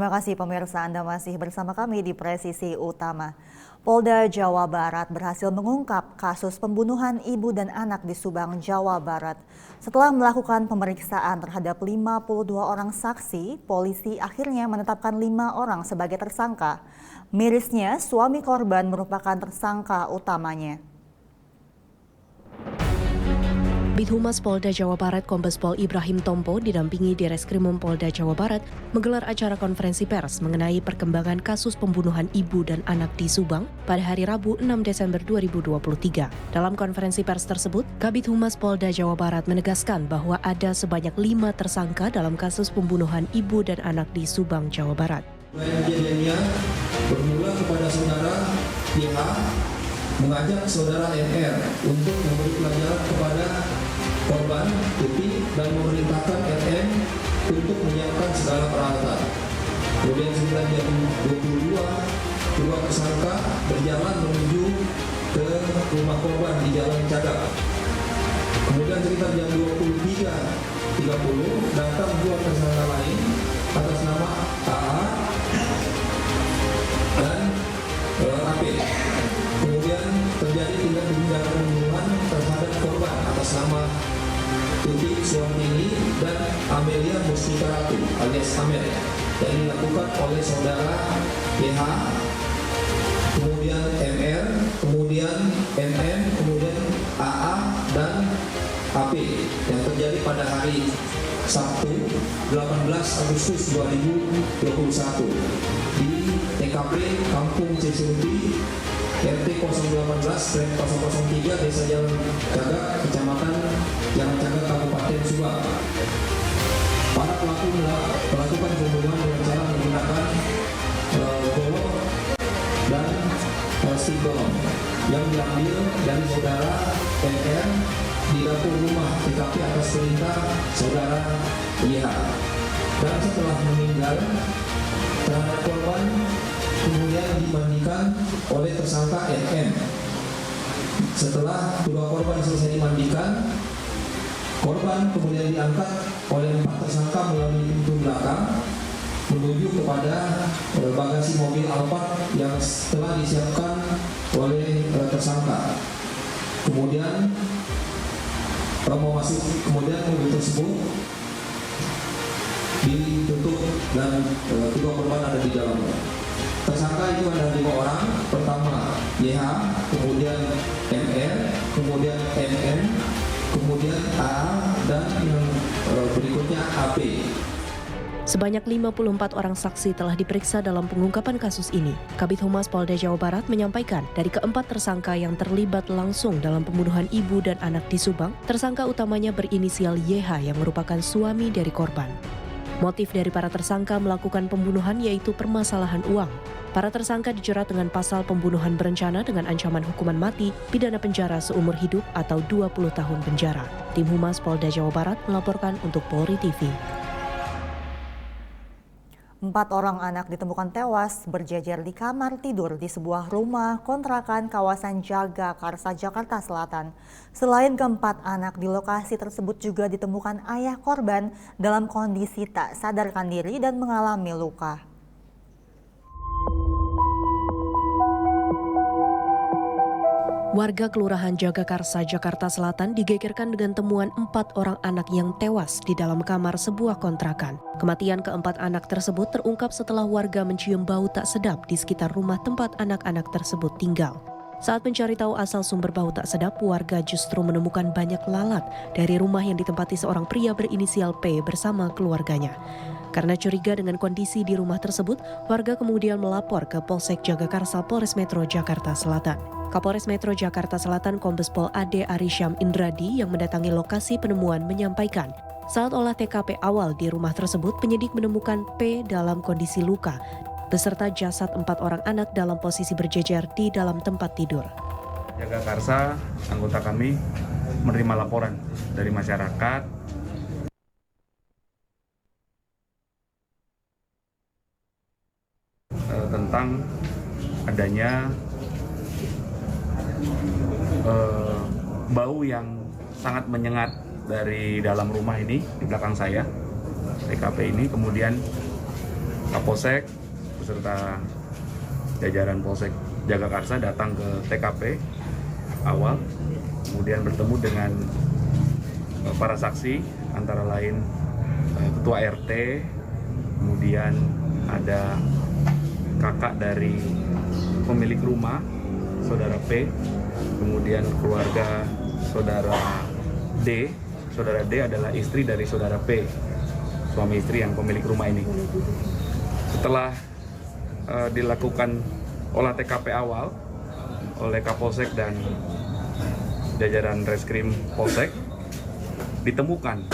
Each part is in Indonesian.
Terima kasih pemirsa, Anda masih bersama kami di Presisi Utama. Polda Jawa Barat berhasil mengungkap kasus pembunuhan ibu dan anak di Subang, Jawa Barat. Setelah melakukan pemeriksaan terhadap 52 orang saksi, polisi akhirnya menetapkan 5 orang sebagai tersangka. Mirisnya, suami korban merupakan tersangka utamanya. Kabid Humas Polda Jawa Barat Kombes Pol Ibrahim Tompo didampingi Direskrimum Polda Jawa Barat menggelar acara konferensi pers mengenai perkembangan kasus pembunuhan ibu dan anak di Subang pada hari Rabu 6 Desember 2023. Dalam konferensi pers tersebut, Kabid Humas Polda Jawa Barat menegaskan bahwa ada sebanyak 5 tersangka dalam kasus pembunuhan ibu dan anak di Subang, Jawa Barat. Kejadiannya bermula kepada saudara YH mengajak saudara NR untuk memberi pelajaran kepada korban Tuti dan memerintahkan NN untuk menyiapkan segala peralatan. Kemudian sekitar jam 22, kedua tersangka berjalan menuju ke rumah korban di Jalan Cagak. Kemudian sekitar jam 23.30 datang dua tersangka lain atas nama AA dan AP. Kemudian terjadi tindak pidana pembunuhan terhadap korban atas nama Tuti Suwartini dan Amelia Mustika Ratu alias Amel yang dilakukan oleh saudara YH, kemudian MR, kemudian NN, kemudian AA dan AP yang terjadi pada hari Sabtu 18 Agustus 2021 di TKP Kampung Cisunti RT 018/003 Desa Jalan Cagak, Kecamatan Jalan Cagak, Kabupaten Subang. Para pelaku melakukan pembunuhan dengan cara menggunakan golok dan stick golok yang diambil dari saudara NR di dapur rumah TKP atas perintah saudara YH. Dan setelah meninggal, terhadap korban kemudian dimandikan oleh tersangka NN. Setelah kedua korban selesai dimandikan, korban kemudian diangkat oleh 4 tersangka melalui pintu belakang menuju kepada bagasi mobil Alphard yang telah disiapkan oleh tersangka. Kemudian kemudian mobil tersebut ditutup dan kedua korban ada di dalamnya. Tersangka itu ada 5 orang, pertama YH, kemudian MR, kemudian MN, kemudian A, dan yang berikutnya AP. Sebanyak 54 orang saksi telah diperiksa dalam pengungkapan kasus ini. Kabid Humas Polda Jawa Barat menyampaikan dari keempat tersangka yang terlibat langsung dalam pembunuhan ibu dan anak di Subang, tersangka utamanya berinisial YH yang merupakan suami dari korban. Motif dari para tersangka melakukan pembunuhan yaitu permasalahan uang. Para tersangka dijerat dengan pasal pembunuhan berencana dengan ancaman hukuman mati, pidana penjara seumur hidup atau 20 tahun penjara. Tim Humas Polda Jawa Barat melaporkan untuk Polri TV. 4 orang anak ditemukan tewas berjejer di kamar tidur di sebuah rumah kontrakan kawasan Jagakarsa, Jakarta Selatan. Selain keempat anak di lokasi tersebut juga ditemukan ayah korban dalam kondisi tak sadarkan diri dan mengalami luka. Warga Kelurahan Jagakarsa, Jakarta Selatan digegerkan dengan temuan 4 orang anak yang tewas di dalam kamar sebuah kontrakan. Kematian keempat anak tersebut terungkap setelah warga mencium bau tak sedap di sekitar rumah tempat anak-anak tersebut tinggal. Saat mencari tahu asal sumber bau tak sedap, warga justru menemukan banyak lalat dari rumah yang ditempati seorang pria berinisial P bersama keluarganya. Karena curiga dengan kondisi di rumah tersebut, warga kemudian melapor ke Polsek Jagakarsa Polres Metro Jakarta Selatan. Kapolres Metro Jakarta Selatan Kombes Pol Ade Arisyam Indradi yang mendatangi lokasi penemuan menyampaikan, saat olah TKP awal di rumah tersebut, penyidik menemukan P dalam kondisi luka, beserta jasad 4 orang anak dalam posisi berjejer di dalam tempat tidur. Jagakarsa, anggota kami menerima laporan dari masyarakat tentang adanya bau yang sangat menyengat dari dalam rumah ini di belakang saya TKP ini. Kemudian Kapolsek beserta jajaran Polsek Jagakarsa datang ke TKP awal, kemudian bertemu dengan para saksi antara lain ketua RT, kemudian ada kakak dari pemilik rumah, saudara P, kemudian keluarga saudara D. Saudara D adalah istri dari saudara P, suami istri yang pemilik rumah ini. Setelah dilakukan olah TKP awal oleh Kapolsek dan jajaran Reskrim Polsek, ditemukan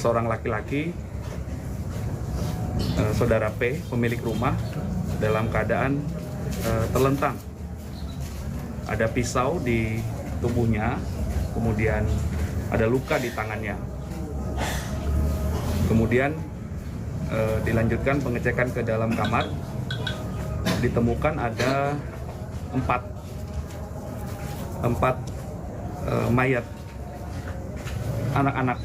seorang laki-laki, saudara P, pemilik rumah, dalam keadaan terlentang. Ada pisau di tubuhnya, kemudian ada luka di tangannya. Kemudian dilanjutkan pengecekan ke dalam kamar, ditemukan ada empat mayat anak-anak.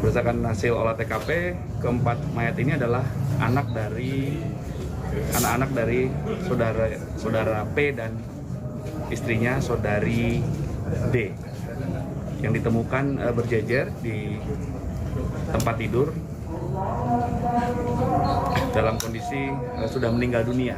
Berdasarkan hasil olah TKP, keempat mayat ini adalah anak-anak dari saudara P dan istrinya saudari D, yang ditemukan berjejer di tempat tidur dalam kondisi sudah meninggal dunia.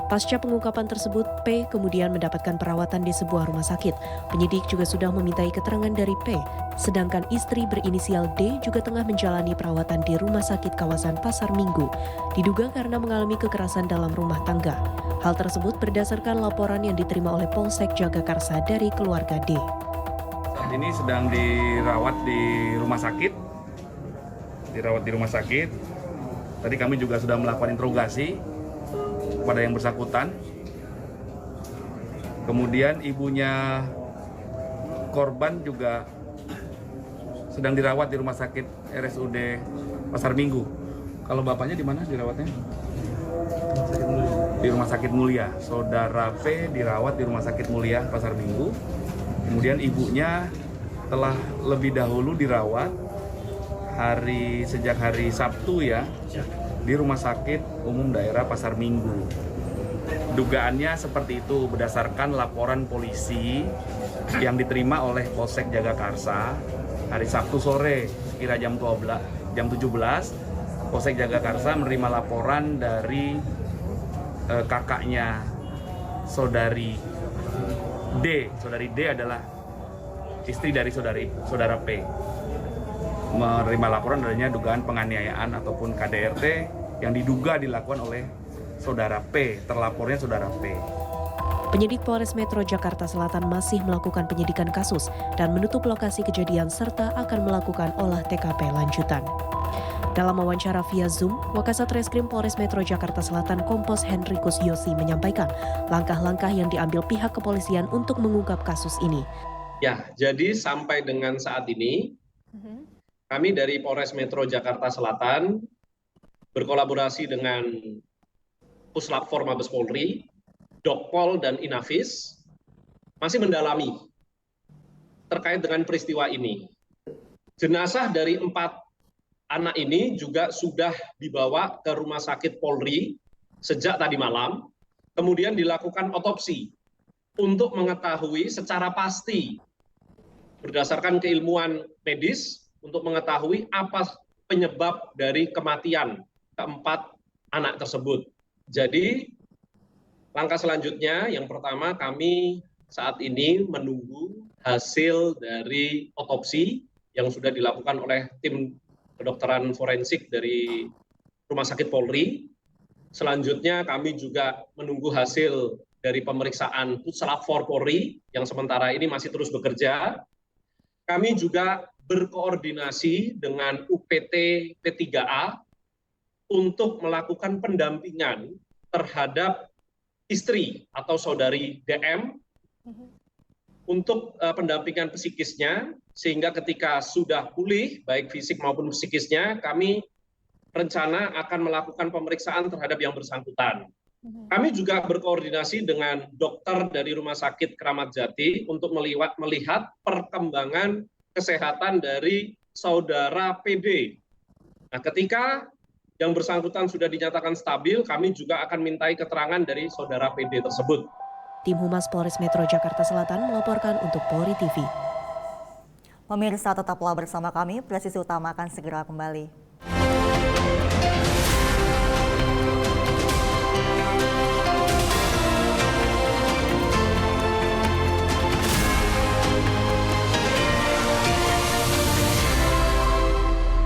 Pasca pengungkapan tersebut, P kemudian mendapatkan perawatan di sebuah rumah sakit. Penyidik juga sudah memintai keterangan dari P, sedangkan istri berinisial D juga tengah menjalani perawatan di rumah sakit kawasan Pasar Minggu, diduga karena mengalami kekerasan dalam rumah tangga. Hal tersebut berdasarkan laporan yang diterima oleh Polsek Jagakarsa dari keluarga D. Saat ini sedang dirawat di rumah sakit. Tadi kami juga sudah melakukan interogasi kepada yang bersangkutan. Kemudian ibunya korban juga sedang dirawat di rumah sakit RSUD Pasar Minggu. Kalau bapaknya di mana dirawatnya? Di Rumah Sakit Mulia. Saudara P dirawat di Rumah Sakit Mulia Pasar Minggu. Kemudian ibunya telah lebih dahulu dirawat sejak hari Sabtu ya, di Rumah Sakit Umum Daerah Pasar Minggu. Dugaannya seperti itu berdasarkan laporan polisi yang diterima oleh Polsek Jagakarsa hari Sabtu sore kira jam 17. Polsek Jagakarsa menerima laporan dari kakaknya saudari D. Saudari D adalah istri dari saudara P. Menerima laporan adanya dugaan penganiayaan ataupun KDRT yang diduga dilakukan oleh saudara P, terlapornya saudara P. Penyidik Polres Metro Jakarta Selatan masih melakukan penyidikan kasus dan menutup lokasi kejadian serta akan melakukan olah TKP lanjutan. Dalam wawancara via Zoom, Wakasat Reskrim Polres Metro Jakarta Selatan Kompos Henrikus Yosi menyampaikan langkah-langkah yang diambil pihak kepolisian untuk mengungkap kasus ini. Ya, jadi sampai dengan saat ini, kami dari Polres Metro Jakarta Selatan berkolaborasi dengan Puslap 4 Mabes Polri, Dokpol dan Inavis masih mendalami terkait dengan peristiwa ini. Jenazah dari 4 anak ini juga sudah dibawa ke Rumah Sakit Polri sejak tadi malam, kemudian dilakukan otopsi untuk mengetahui secara pasti berdasarkan keilmuan medis untuk mengetahui apa penyebab dari kematian keempat anak tersebut. Jadi langkah selanjutnya yang pertama kami saat ini menunggu hasil dari otopsi yang sudah dilakukan oleh tim kedokteran forensik dari Rumah Sakit Polri. Selanjutnya kami juga menunggu hasil dari pemeriksaan Puslap 4 Polri yang sementara ini masih terus bekerja. Kami juga berkoordinasi dengan UPT P3A untuk melakukan pendampingan terhadap istri atau saudari DM untuk pendampingan psikisnya, sehingga ketika sudah pulih baik fisik maupun psikisnya, kami rencana akan melakukan pemeriksaan terhadap yang bersangkutan. Kami juga berkoordinasi dengan dokter dari Rumah Sakit Kramat Jati untuk melihat perkembangan kesehatan dari saudara PD Nah, ketika yang bersangkutan sudah dinyatakan stabil, kami juga akan mintai keterangan dari saudara PD tersebut. Tim Humas Polres Metro Jakarta Selatan melaporkan untuk Polri TV. Pemirsa tetaplah bersama kami, Presisi Utama akan segera kembali.